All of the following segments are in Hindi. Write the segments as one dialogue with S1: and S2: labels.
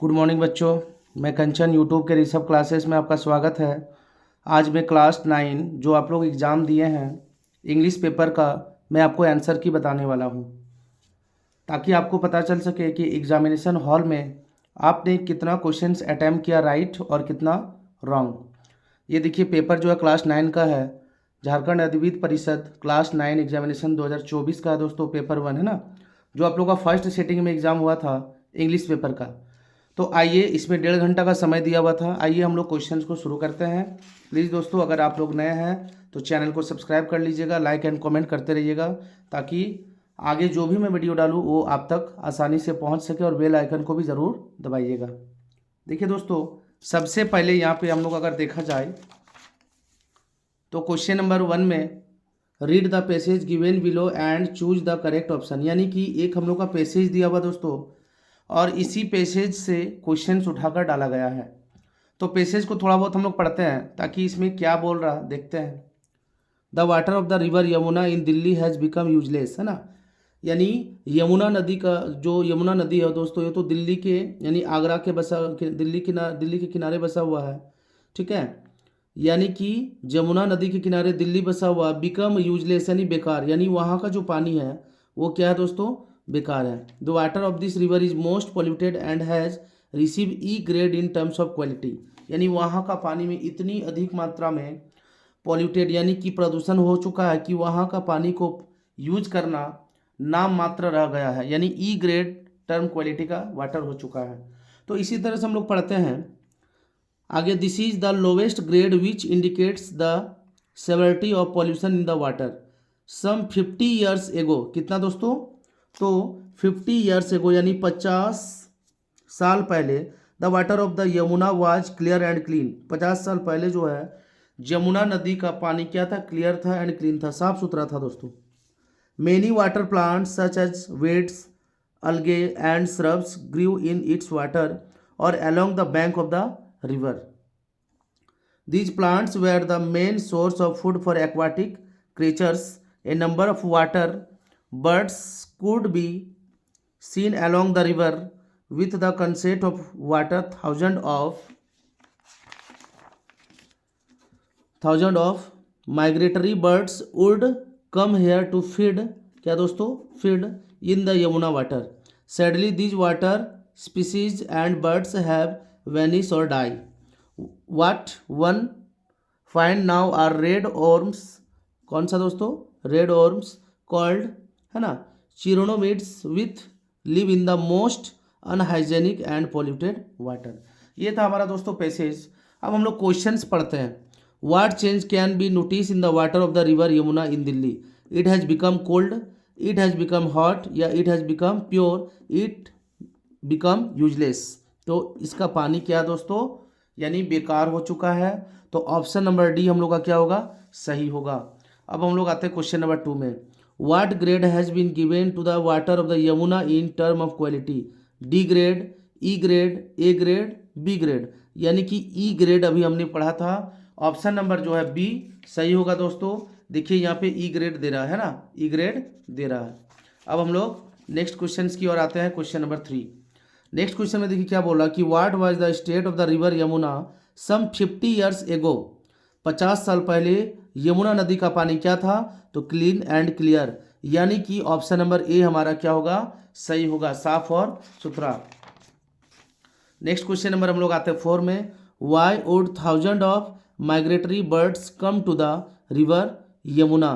S1: गुड मॉर्निंग बच्चों। मैं कंचन यूट्यूब के ऋषभ क्लासेस में आपका स्वागत है। आज मैं क्लास 9 जो आप लोग एग्ज़ाम दिए हैं इंग्लिश पेपर का, मैं आपको आंसर की बताने वाला हूं, ताकि आपको पता चल सके कि एग्जामिनेशन हॉल में आपने कितना क्वेश्चंस अटैम्प्ट किया राइट और कितना रॉन्ग। ये देखिए पेपर जो है क्लास 9 का है, झारखंड अधिविद्य परिषद क्लास 9 एग्जामिनेशन 2024 का है दोस्तों। पेपर 1 है ना, जो आप लोग का फर्स्ट सेटिंग में एग्ज़ाम हुआ था इंग्लिश पेपर का। तो आइए, इसमें 1.5 घंटा का समय दिया हुआ था। आइए हम लोग क्वेश्चंस को शुरू करते हैं। प्लीज़ दोस्तों, अगर आप लोग नए हैं तो चैनल को सब्सक्राइब कर लीजिएगा, लाइक एंड कमेंट करते रहिएगा, ताकि आगे जो भी मैं वीडियो डालूँ वो आप तक आसानी से पहुंच सके, और बेल आइकन को भी ज़रूर दबाइएगा। देखिए दोस्तों, सबसे पहले यहाँ पे हम लोग अगर देखा जाए तो क्वेश्चन नंबर 1 में read the passage given below and choose the correct option, यानी कि एक हम लोग का पैसेज दिया हुआ दोस्तों, और इसी पैसेज से क्वेश्चंस उठाकर डाला गया है। तो पैसेज को थोड़ा बहुत हम लोग पढ़ते हैं ताकि इसमें क्या बोल रहा देखते हैं। The water of the river Yamuna in Delhi has become useless, है ना। यानी यमुना नदी का, जो यमुना नदी है दोस्तों, ये तो दिल्ली के यानी आगरा के दिल्ली के किनारे बसा हुआ है, ठीक है। यानी कि यमुना नदी के किनारे दिल्ली बसा हुआ, बिकम यूजलेस यानी बेकार, यानी वहाँ का जो पानी है वो क्या है दोस्तों, बेकार है। The water of this river is most polluted and has receive E grade in terms of quality, यानी वहाँ का पानी में इतनी अधिक मात्रा में पॉल्यूटेड यानी कि प्रदूषण हो चुका है कि वहाँ का पानी को यूज करना नाम मात्र रह गया है, यानी ई ग्रेड टर्म क्वालिटी का वाटर हो चुका है। तो इसी तरह से हम लोग पढ़ते हैं आगे। This is the lowest grade which indicates the severity of pollution in the water some 50 years ago. कितना दोस्तों, तो 50 ईयर्स एगो यानी 50 साल पहले the water of the Yamuna was clear and clean. 50 साल पहले जो है यमुना नदी का पानी क्या था, क्लियर था एंड क्लीन था, साफ सुथरा था दोस्तों। Many water plants such as weeds algae and shrubs grew in its water or along the bank of the river. These plants were the main source of food for aquatic creatures. A number of water birds could be seen along the river. With the consent of water, thousand of migratory birds would come here to feed, क्या दोस्तों, feed in the Yamuna water. Sadly, these water species and birds have vanished or died. What one find now are red worms. कौन सा दोस्तों, red worms called, है ना, chironomids with live in the most unhygienic and polluted water. ये था हमारा दोस्तों पैसेज। अब हम लोग क्वेश्चंस पढ़ते हैं। What change can be noticed in the water of the river Yamuna in Delhi? It has become cold, it has become hot, या it has become pure, it become useless. तो इसका पानी क्या दोस्तों, यानी बेकार हो चुका है। तो ऑप्शन नंबर डी हम लोग का क्या होगा, सही होगा। अब हम लोग आते हैं क्वेश्चन नंबर 2 में। What grade has been given to the water of the Yamuna in term of quality? D grade, E grade, A grade, B grade, यानी कि ई ग्रेड अभी हमने पढ़ा था। ऑप्शन नंबर जो है बी सही होगा दोस्तों। देखिए यहाँ पे ई ग्रेड दे रहा है ना, ई ग्रेड दे रहा है। अब हम लोग नेक्स्ट क्वेश्चन की ओर आते हैं, क्वेश्चन नंबर 3। नेक्स्ट क्वेश्चन में देखिए क्या बोला कि what was the state of the river Yamuna some 50 years ago. 50 साल पहले यमुना नदी का पानी क्या था, तो क्लीन एंड क्लियर, यानी कि ऑप्शन नंबर ए हमारा क्या होगा, सही होगा, साफ और सुथरा। नेक्स्ट क्वेश्चन नंबर हम लोग आते हैं 4 में। Why would thousand of migratory birds come to the river Yamuna?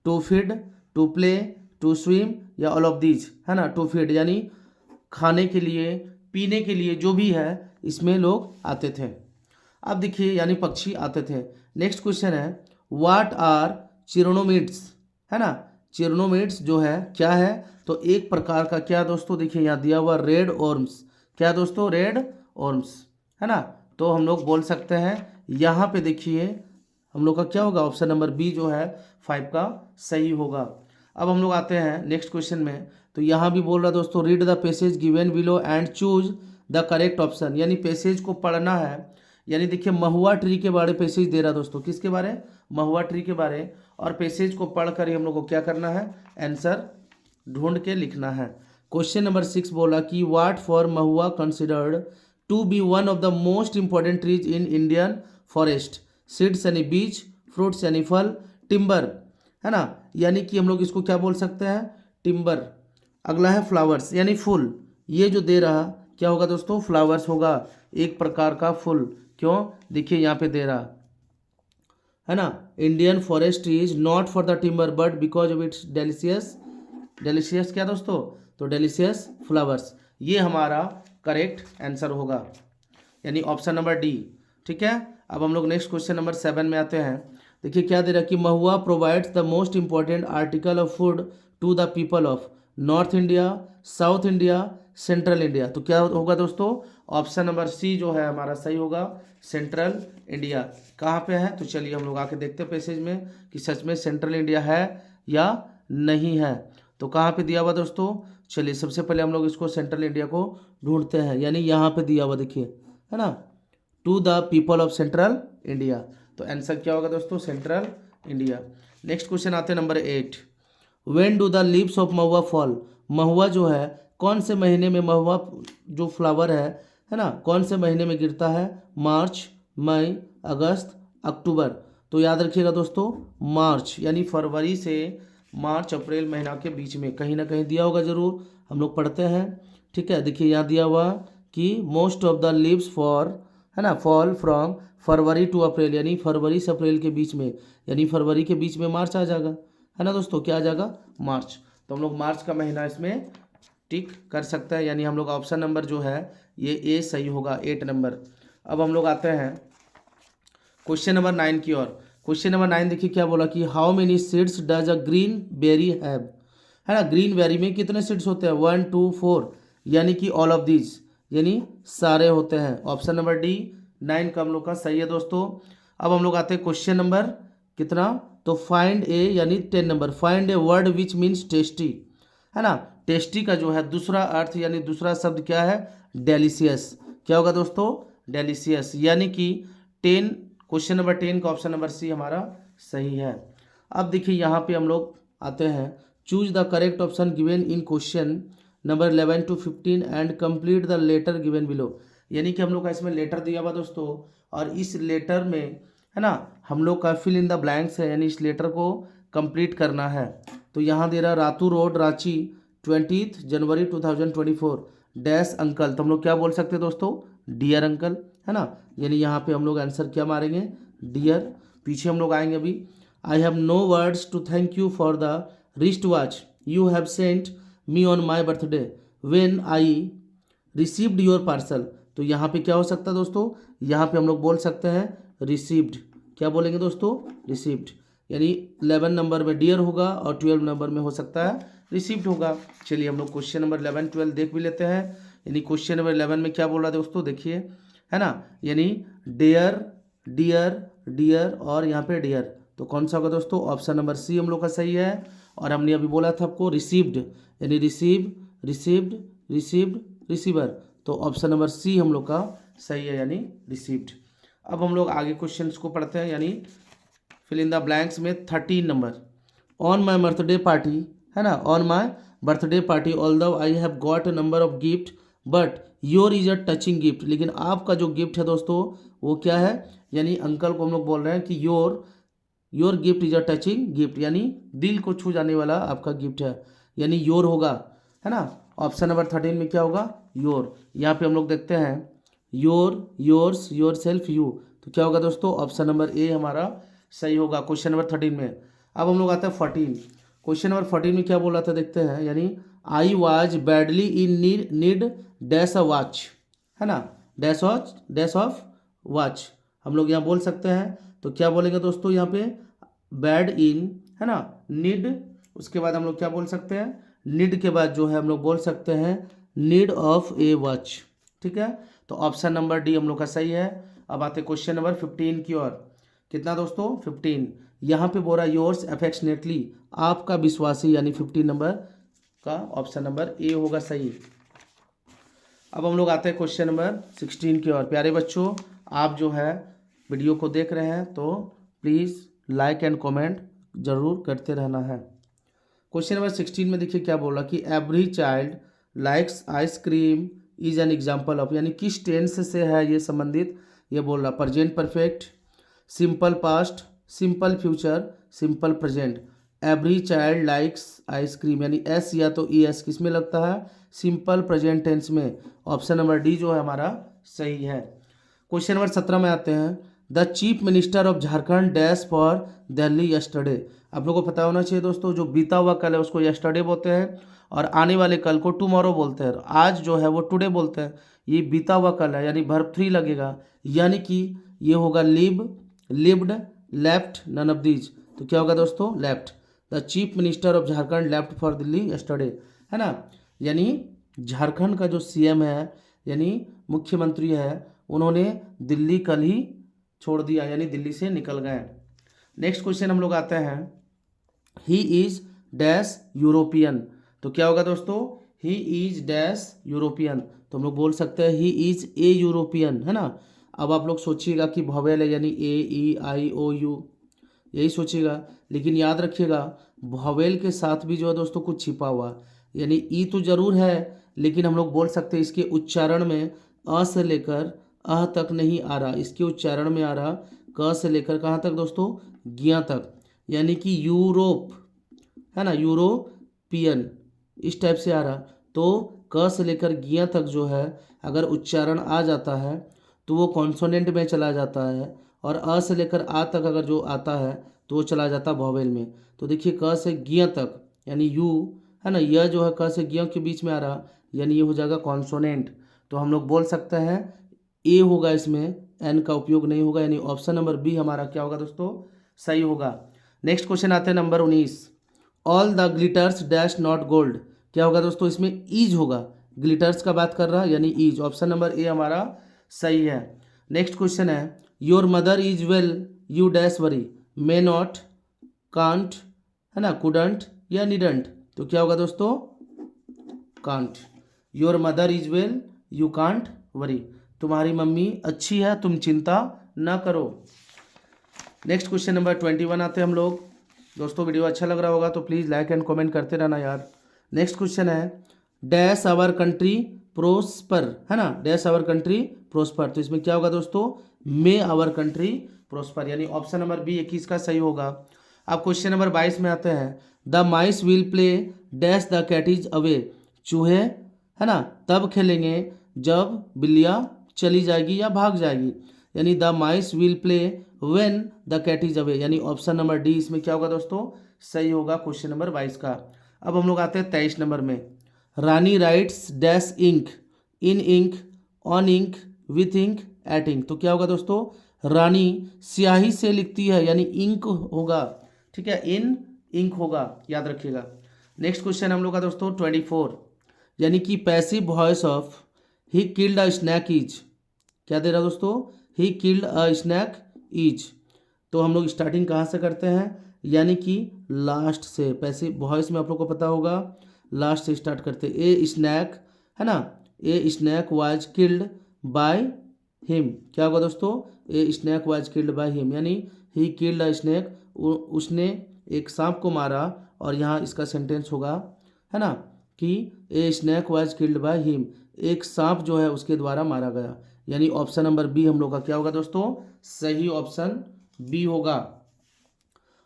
S1: To feed, to play, to swim, या ऑल ऑफ दीज, है ना। टू फीड यानी खाने के लिए, पीने के लिए, जो भी है इसमें लोग आते थे। अब देखिए यानी पक्षी आते थे। नेक्स्ट क्वेश्चन है व्हाट आर चिरोनोमिड्स, है ना। चिरोनोमिड्स जो है क्या है, तो एक प्रकार का क्या दोस्तों, देखिए यहाँ दिया हुआ रेड ऑर्म्स, क्या दोस्तों, रेड ऑर्म्स, है ना। तो हम लोग बोल सकते हैं यहाँ पे देखिए हम लोग का क्या होगा, ऑप्शन नंबर बी जो है 5 का सही होगा। अब हम लोग आते हैं नेक्स्ट क्वेश्चन में। तो यहाँ भी बोल रहा दोस्तों read the passage given below and choose the correct option, यानी पैसेज को पढ़ना है। यानी देखिए महुआ ट्री के बारे पैसेज दे रहा दोस्तों, किसके बारे, महुआ ट्री के बारे, और पैसेज को पढ़ कर ही हम लोग को क्या करना है, आंसर ढूंढ के लिखना है। क्वेश्चन नंबर 6 बोला कि what for Mahua considered to be one of the most important trees in Indian forest. Seeds यानी बीज, फ्रूट्स यानी फल, टिम्बर है ना, यानी कि हम लोग इसको क्या बोल सकते हैं, टिम्बर। अगला है फ्लावर्स यानी फूल। ये जो दे रहा क्या होगा दोस्तों, फ्लावर्स होगा, एक प्रकार का फूल। क्यों, देखिए यहाँ पे दे रहा है ना, Indian forest is not for the timber but because of its delicious, delicious क्या दोस्तों, तो डेलिशियस फ्लावर्स। ये हमारा करेक्ट आंसर होगा, यानी ऑप्शन नंबर डी। ठीक है, अब हम लोग नेक्स्ट क्वेश्चन नंबर 7 में आते हैं। देखिए क्या दे रहा है कि mahua provides the most important article of food to the people of North India, South India, Central India. तो क्या होगा दोस्तों, ऑप्शन नंबर सी जो है हमारा सही होगा, सेंट्रल इंडिया। कहाँ पे है, तो चलिए हम लोग आके देखते हैं पैसेज में कि सच में सेंट्रल इंडिया है या नहीं है। तो कहाँ पे दिया हुआ दोस्तों, चलिए सबसे पहले हम लोग इसको सेंट्रल इंडिया को ढूंढते हैं, यानी यहाँ पे दिया हुआ देखिए है ना, to the people of Central India. तो आंसर क्या होगा दोस्तों, सेंट्रल इंडिया। नेक्स्ट क्वेश्चन आते हैं number 8। When do the leaves of mahua fall. महुआ जो है कौन से महीने में, महुआ जो फ्लावर है ना, कौन से महीने में गिरता है, मार्च, मई, अगस्त, अक्टूबर। तो याद रखिएगा दोस्तों, मार्च यानी फरवरी से मार्च अप्रैल महीना के बीच में, कहीं ना कहीं दिया होगा ज़रूर, हम लोग पढ़ते हैं। ठीक है, देखिए यहाँ दिया हुआ कि most of the leaves for है ना, फॉल फ्रॉम फरवरी टू अप्रैल, यानी फरवरी से अप्रैल के बीच में, यानी फरवरी के बीच में मार्च आ जाएगा, है ना दोस्तों, क्या आ जाएगा, मार्च। तो हम लोग मार्च का महीना इसमें टिक कर सकते हैं, यानी हम लोग ऑप्शन नंबर जो है ये ए सही होगा, 8 नंबर। अब हम लोग आते हैं क्वेश्चन नंबर 9 की ओर। क्वेश्चन नंबर 9 देखिए क्या बोला कि how many seeds does a green berry have, है ना, ग्रीन बेरी में कितने सीड्स होते हैं, 1 2 4, यानी कि ऑल ऑफ दीज, यानी सारे होते हैं। ऑप्शन नंबर डी 9 का हम लोग का सही है दोस्तों। अब हम लोग आते हैं क्वेश्चन नंबर कितना, तो फाइंड ए यानी 10 number, find a word which means tasty, है ना। टेस्टी का जो है दूसरा अर्थ यानी दूसरा शब्द क्या है, डेलिशियस। क्या होगा दोस्तों, डेलिशियस, यानी कि 10, क्वेश्चन नंबर 10 का ऑप्शन नंबर सी हमारा सही है। अब देखिए यहाँ पे हम लोग आते हैं, choose the correct option given in question number 11 to 15 and complete the letter given below. यानी कि हम लोग का इसमें लेटर दिया हुआ दोस्तों, और इस लेटर में है ना हम लोग का फिल इन द ब्लैंक्स है, यानी इस लेटर को कंप्लीट करना है। तो यहाँ दे रहा रातू रोड रांची 20 जनवरी 2024 डैश अंकल। तो हम लोग क्या बोल सकते हैं दोस्तों, डियर अंकल, है ना, यानी यहाँ पे हम लोग आंसर क्या मारेंगे, डियर। पीछे हम लोग आएंगे अभी, I have no words to thank you for the wrist watch you have sent me on my birthday when I received your parcel. तो यहाँ पे क्या हो सकता है दोस्तों, यहाँ पे हम लोग बोल सकते हैं रिसीव्ड। क्या बोलेंगे दोस्तों, रिसीव्ड, यानी 11 नंबर में डियर होगा और 12 नंबर में हो सकता है रिसीव्ड होगा। चलिए हम लोग क्वेश्चन नंबर 11 12 देख भी लेते हैं। यानी क्वेश्चन नंबर 11 में क्या बोल रहा है दोस्तों, देखिए है ना, यानी डेयर, डियर, डियर और यहाँ पे डियर। तो कौन सा होगा दोस्तों, ऑप्शन नंबर सी हम लोग का सही है। और हमने अभी बोला था आपको रिसीव्ड, यानी रिसीव, रिसीव्ड, रिसीव्ड, रिसीवर। तो ऑप्शन नंबर सी हम लोग का सही है, यानी रिसीव्ड। अब हम लोग आगे क्वेश्चंस को पढ़ते हैं, यानी फिल इन द ब्लैंक्स में 13 number, on my birthday party, है ना, on my birthday party although I have got a number of gift but your is a touching gift. लेकिन आपका जो गिफ्ट है दोस्तों वो क्या है, यानी अंकल को हम लोग बोल रहे हैं कि your gift is a touching gift, यानी दिल को छू जाने वाला आपका गिफ्ट है, यानी योर होगा, है ना। ऑप्शन नंबर 13 में क्या होगा, योर। यहाँ पे हम लोग देखते हैं your, yours, your self, you. तो क्या होगा दोस्तों, ऑप्शन नंबर ए हमारा सही होगा क्वेश्चन नंबर 13 में। अब हम लोग आते हैं 14। क्वेश्चन नंबर 14 में क्या बोला था देखते हैं, यानी I was badly in need dash a watch, है ना, डैश ऑफ वॉच हम लोग यहाँ बोल सकते हैं। तो क्या बोलेंगे दोस्तों, यहाँ पे बैड इन, है ना, नीड, उसके बाद हम लोग क्या बोल सकते हैं, नीड के बाद जो है हम लोग बोल सकते हैं नीड ऑफ ए वॉच। ठीक है, तो ऑप्शन नंबर डी हम लोग का सही है। अब आते क्वेश्चन नंबर 15 की ओर। कितना दोस्तों, 15। यहाँ पे बोला योर्स अफेक्शनेटली, आपका विश्वासी, यानी 15 नंबर का ऑप्शन नंबर ए होगा सही। अब हम लोग आते हैं क्वेश्चन नंबर 16 की ओर। प्यारे बच्चों, आप जो है वीडियो को देख रहे हैं तो प्लीज़ लाइक एंड कमेंट ज़रूर करते रहना है। क्वेश्चन नंबर 16 में देखिए क्या बोला कि every child likes ice cream is an example of, यानी किस टेंस से है ये संबंधित, ये बोल रहा present perfect, simple past, simple future, simple present. Every child likes ice cream, यानी एस या तो ई एस किस में लगता है, सिंपल प्रेजेंट टेंस में। ऑप्शन नंबर डी जो है हमारा सही है। क्वेश्चन नंबर 17 में आते हैं। The chief minister of Jharkhand dash for Delhi yesterday. आप लोगों को पता होना चाहिए दोस्तों, जो बीता हुआ कल है उसको यस्टरडे बोलते हैं और आने वाले कल को टुमारो बोलते हैं। आज जो है वो टुडे बोलते हैं। ये बीता हुआ कल है यानी वर्ब 3 लगेगा, यानी कि ये होगा live, lived, left, none of these. तो क्या होगा दोस्तों, left. The chief minister of Jharkhand left for Delhi yesterday, है ना। यानी झारखंड का जो सीएम है यानी मुख्यमंत्री है, उन्होंने दिल्ली कल ही छोड़ दिया, यानी दिल्ली से निकल गए। नेक्स्ट क्वेश्चन हम लोग आते हैं। He is dash European. तो क्या होगा दोस्तों, ही इज डैश यूरोपियन। तो हम लोग बोल सकते हैं ही इज ए यूरोपियन, है ना। अब आप लोग सोचिएगा कि वॉवेल है यानी ए ई आई ओ यू, यही सोचिएगा, लेकिन याद रखिएगा वॉवेल के साथ भी जो है दोस्तों कुछ छिपा हुआ, यानी ई तो जरूर है, लेकिन हम लोग बोल सकते हैं इसके उच्चारण में अ से लेकर अह तक नहीं आ रहा, इसके उच्चारण में आ रहा क से लेकर कहाँ तक दोस्तों, ज्ञ तक, यानी कि यूरोप, है ना, यूरोपियन, इस टाइप से आ रहा। तो क से लेकर ज्ञ तक जो है अगर उच्चारण आ जाता है तो वो कॉन्सोनेंट में चला जाता है, और अ से लेकर आ तक अगर जो आता है तो वो चला जाता है वॉवेल में। तो देखिए क से ज्ञ तक यानी यू, है ना, यह जो है क से ज्ञ के बीच में आ रहा, यानी ये हो जाएगा कॉन्सोनेंट। तो हम लोग बोल सकते हैं ए होगा, इसमें एन का उपयोग नहीं होगा, यानी ऑप्शन नंबर बी हमारा क्या होगा दोस्तों, सही होगा। नेक्स्ट क्वेश्चन आते हैं number 19। All the glitters dash not gold. क्या होगा दोस्तों, इसमें ईज होगा, ग्लिटर्स का बात कर रहा है यानी ईज। ऑप्शन नंबर ए हमारा सही है। नेक्स्ट क्वेश्चन है। Your mother is well you dash worry, may not, can't, है ना, कुडंट या निडंट। तो क्या होगा दोस्तों, can't. Your mother is well you can't worry, तुम्हारी मम्मी अच्छी है तुम चिंता ना करो। नेक्स्ट क्वेश्चन नंबर 21 आते हैं हम लोग। दोस्तों वीडियो अच्छा लग रहा होगा तो प्लीज़ लाइक एंड कमेंट करते रहना यार। नेक्स्ट क्वेश्चन है। डैश आवर कंट्री प्रोस्पर, है ना, डैश आवर कंट्री प्रोस्पर। तो इसमें क्या होगा दोस्तों, मे आवर कंट्री प्रोस्पर, यानी ऑप्शन नंबर बी 21 का सही होगा। अब क्वेश्चन नंबर 22 में आते हैं। The mice will play dash the cat is away. चूहे, है ना, तब खेलेंगे जब बिल्लियाँ चली जाएगी या भाग जाएगी, यानी the mice will play when the cat is away, यानी ऑप्शन नंबर डी इसमें क्या होगा दोस्तों, सही होगा क्वेश्चन नंबर 22 का। अब हम लोग आते हैं 23 नंबर में। Rani writes dash ink, in ink, on ink, with ink, at ink. तो क्या होगा दोस्तों, रानी स्याही से लिखती है यानी इंक होगा, ठीक है, इन इंक होगा, याद रखिएगा। नेक्स्ट क्वेश्चन हम लोग का दोस्तों 24, यानी कि passive voice of he killed a snake is. क्या दे रहा दोस्तों, he killed a snake is. तो हम लोग स्टार्टिंग कहाँ से करते हैं, यानी कि लास्ट से। पैसिव वॉइस में आप लोग को पता होगा लास्ट से स्टार्ट करते। ए स्नैक, है ना, ए snack was killed by him. क्या होगा दोस्तों, ए snack was killed by him, यानी ही किल्ड अ स्नैक, उसने एक सांप को मारा, और यहाँ इसका सेंटेंस होगा, है ना, कि ए snack was killed by him, एक सांप जो है उसके द्वारा मारा गया, यानी ऑप्शन नंबर बी हम लोग का क्या होगा दोस्तों, सही ऑप्शन बी होगा।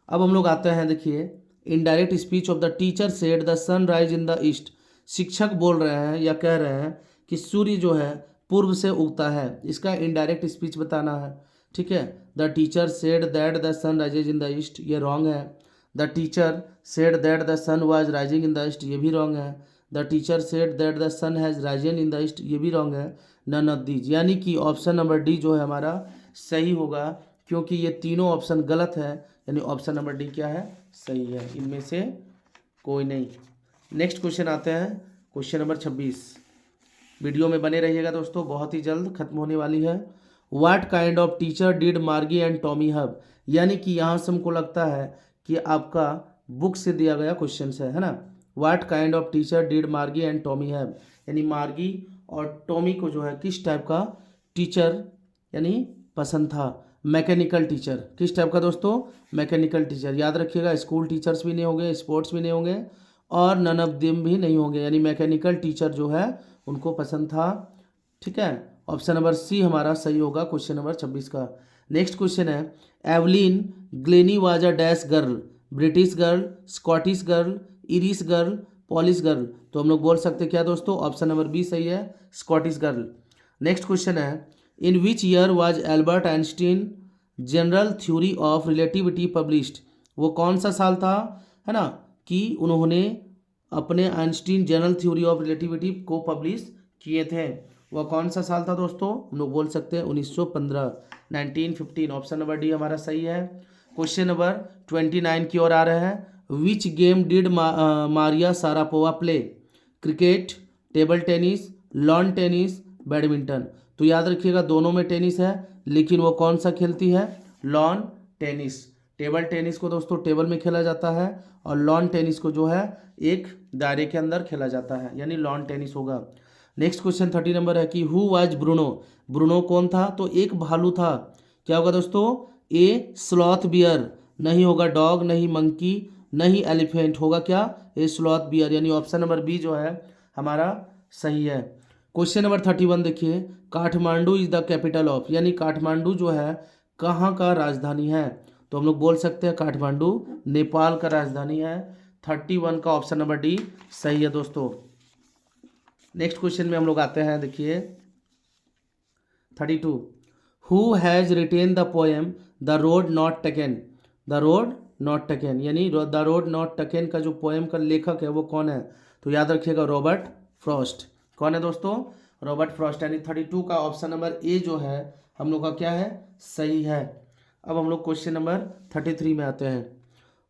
S1: अब हम लोग आते हैं, देखिए, indirect speech of the teacher said the sun rise in the east. शिक्षक बोल रहे हैं या कह रहे हैं कि सूर्य जो है पूर्व से उगता है, इसका इनडायरेक्ट स्पीच बताना है, ठीक है। The teacher said that the sun rises in the east, ये रॉन्ग है। The teacher said that the sun was rising in the east, ये भी रॉन्ग है। The teacher said that the sun has risen in the east, ये भी रॉन्ग है। नन ऑफ दीज, यानी कि ऑप्शन नंबर डी जो है हमारा सही होगा, क्योंकि ये तीनों ऑप्शन गलत है, यानी ऑप्शन नंबर डी क्या है, सही है, इनमें से कोई नहीं। नेक्स्ट क्वेश्चन आते हैं, क्वेश्चन नंबर 26। वीडियो में बने रहिएगा दोस्तों, बहुत ही जल्द खत्म होने वाली है। What kind of teacher did मार्गी एंड टॉमी हब, यानी कि यहाँ से हमको लगता है कि आपका बुक से दिया गया क्वेश्चन है ना। What kind of teacher did मार्गी एंड टॉमी हैव, यानी मार्गी और टॉमी को जो है किस टाइप का टीचर यानी पसंद था। मैकेनिकल टीचर, किस टाइप का दोस्तों, मैकेनिकल टीचर। याद रखिएगा स्कूल टीचर्स भी नहीं होंगे, स्पोर्ट्स भी नहीं होंगे, और नन ऑफ देम भी नहीं होंगे, यानी मैकेनिकल टीचर जो है उनको पसंद था। ठीक है, ऑप्शन नंबर सी हमारा सही होगा क्वेश्चन नंबर 26 का। नेक्स्ट क्वेश्चन है, Evelyn Glenny was a dash girl, British girl, Scottish girl, Irish girl, polish girl. तो हम लोग बोल सकते हैं क्या दोस्तों, ऑप्शन नंबर बी सही है, स्कॉटिश गर्ल। नेक्स्ट क्वेश्चन है, in which year was Albert Einstein general theory of relativity published. वो कौन सा साल था, है ना, कि उन्होंने अपने Einstein general theory of relativity को पब्लिश किए थे। वह कौन सा साल था दोस्तों, हम लोग बोल सकते हैं 1915, 1915। ऑप्शन नंबर डी हमारा सही है। क्वेश्चन नंबर 29 की ओर आ रहा है, which game did Maria Sharapova play, cricket, table tennis, lawn tennis, badminton. तो याद रखिएगा दोनों में टेनिस है, लेकिन वो कौन सा खेलती है, लॉन टेनिस। टेबल टेनिस को दोस्तों टेबल में खेला जाता है, और लॉन टेनिस को जो है एक दायरे के अंदर खेला जाता है, यानी लॉन टेनिस होगा। नेक्स्ट क्वेश्चन 30 नंबर है कि हु वाज ब्रूनो, ब्रूनो कौन था, तो एक भालू था। क्या होगा दोस्तों, ए स्लॉथ बियर, नहीं होगा डॉग, नहीं मंकी, नहीं एलिफेंट, होगा क्या, ए स्लॉथ बियर, यानी ऑप्शन नंबर बी जो है हमारा सही है। क्वेश्चन नंबर 31 देखिए, Kathmandu is the capital of, यानी काठमांडू जो है कहाँ का राजधानी है। तो हम लोग बोल सकते हैं काठमांडू नेपाल का राजधानी है। 31 का ऑप्शन नंबर डी सही है दोस्तों। नेक्स्ट क्वेश्चन में हम लोग आते हैं, देखिए 32, who has retain the poem the road not taken, the road not taken, यानी द रोड नॉट टेकन का जो पोएम का लेखक है वो कौन है, तो याद रखिएगा रॉबर्ट फ्रॉस्ट। कौन है दोस्तों, रॉबर्ट फ्रॉस्ट, यानी 32 का ऑप्शन नंबर ए जो है हम लोग का क्या है, सही है। अब हम लोग क्वेश्चन नंबर 33 में आते हैं,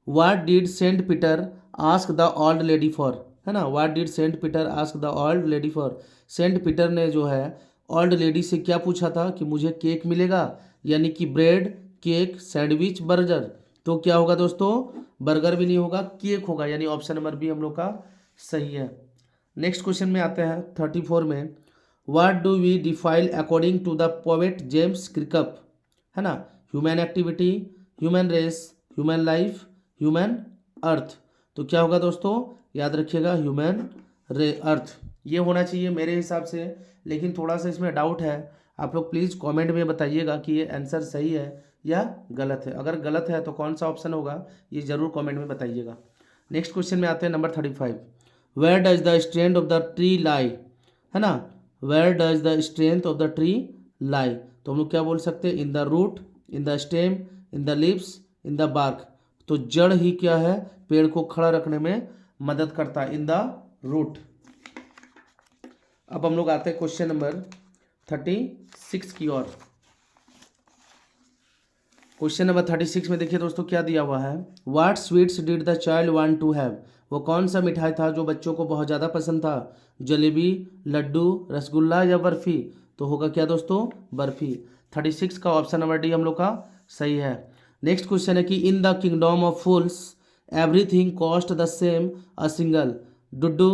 S1: what did Saint Peter ask the old lady for, है ना, what did Saint Peter ask the old lady for. Saint Peter ने जो है ओल्ड लेडी से क्या पूछा था कि मुझे केक मिलेगा, यानी कि ब्रेड, केक, सैंडविच, बर्गर। तो क्या होगा दोस्तों, बर्गर भी नहीं होगा, केक होगा, यानी ऑप्शन नंबर बी हम लोग का सही है। नेक्स्ट क्वेश्चन में आते हैं 34 में, what do we define according to the poet James Kirkup, है ना, human activity, human race, human life, human earth. तो क्या होगा दोस्तों, याद रखिएगा ह्यूमन अर्थ, ये होना चाहिए मेरे हिसाब से, लेकिन थोड़ा सा इसमें डाउट है। आप लोग प्लीज़ कमेंट में बताइएगा कि ये आंसर सही है या गलत है। अगर गलत है तो कौन सा ऑप्शन होगा, ये ज़रूर कमेंट में बताइएगा। नेक्स्ट क्वेश्चन में आते हैं number 35, where does the strength of the tree lie, है ना, where does the strength of the tree lie. तो हम लोग क्या बोल सकते हैं, in the root, in the stem, in the leaves, in the bark. तो जड़ ही क्या है, पेड़ को खड़ा रखने में मदद करता है, इन द रूट। अब हम लोग आते हैं क्वेश्चन नंबर 36 की ओर। क्वेश्चन नंबर 36 में देखिए दोस्तों क्या दिया हुआ है, what sweets did the child want to have. वो कौन सा मिठाई था जो बच्चों को बहुत ज़्यादा पसंद था, जलेबी, लड्डू, रसगुल्ला या बर्फ़ी। तो होगा क्या दोस्तों, बर्फ़ी। 36 का ऑप्शन नंबर डी हम लोग का सही है। नेक्स्ट क्वेश्चन है कि in the kingdom of fools everything cost the same a single, Duddu,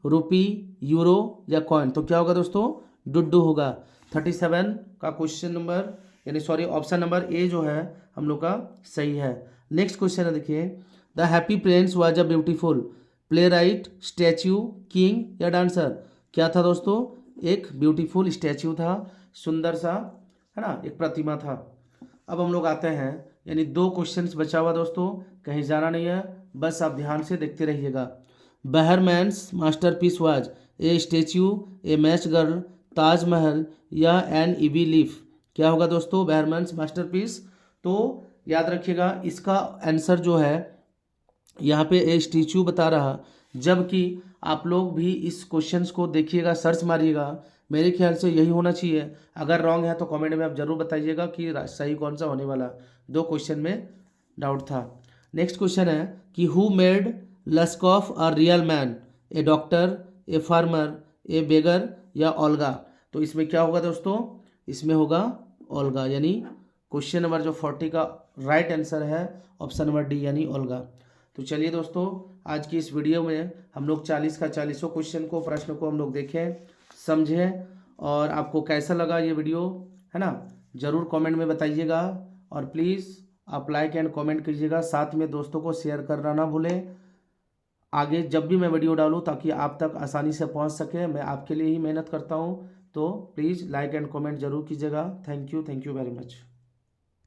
S1: rupee, euro या कॉइन। तो क्या होगा दोस्तों, डुड्डू होगा। 37 का क्वेश्चन नंबर, यानी सॉरी ऑप्शन नंबर ए जो है हम लोग का सही है। नेक्स्ट क्वेश्चन है देखिए, the happy Prince was a beautiful play right, statue, king या डांसर। क्या था दोस्तों, एक ब्यूटीफुल स्टैच्यू था, सुंदर सा, है ना, एक प्रतिमा था। अब हम लोग आते हैं, यानी 2 क्वेश्चंस बचा हुआ दोस्तों, कहीं जाना नहीं है, बस आप ध्यान से देखते रहिएगा। Behrman's masterpiece was a statue, a match girl, Taj Mahal or an EV leaf. क्या होगा दोस्तों, बहरमैन्स मास्टरपीस। तो याद रखिएगा इसका आंसर जो है यहाँ पे ए स्टैच्यू बता रहा, जबकि आप लोग भी इस क्वेश्चंस को देखिएगा, सर्च मारिएगा, मेरे ख्याल से यही होना चाहिए। अगर रॉन्ग है तो कमेंट में आप जरूर बताइएगा कि सही कौन सा होने वाला। 2 क्वेश्चन में डाउट था। नेक्स्ट क्वेश्चन है कि who made Laskoff a real man, a doctor, a farmer, a beggar or Olga. तो इसमें क्या होगा दोस्तों, इसमें होगा ओल्गा, यानी क्वेश्चन नंबर जो 40 का राइट आंसर है ऑप्शन नंबर डी, यानी ओल्गा। तो चलिए दोस्तों, आज की इस वीडियो में हम लोग 40 का 40 क्वेश्चन को, प्रश्न को हम लोग देखें, समझें, और आपको कैसा लगा ये वीडियो, है ना, ज़रूर कमेंट में बताइएगा। और प्लीज़ आप लाइक एंड कमेंट कीजिएगा, साथ में दोस्तों को शेयर करना ना भूलें। आगे जब भी मैं वीडियो डालूँ ताकि आप तक आसानी से पहुंच सके, मैं आपके लिए ही मेहनत करता हूं। तो प्लीज़ लाइक एंड कमेंट ज़रूर कीजिएगा। Thank you very much.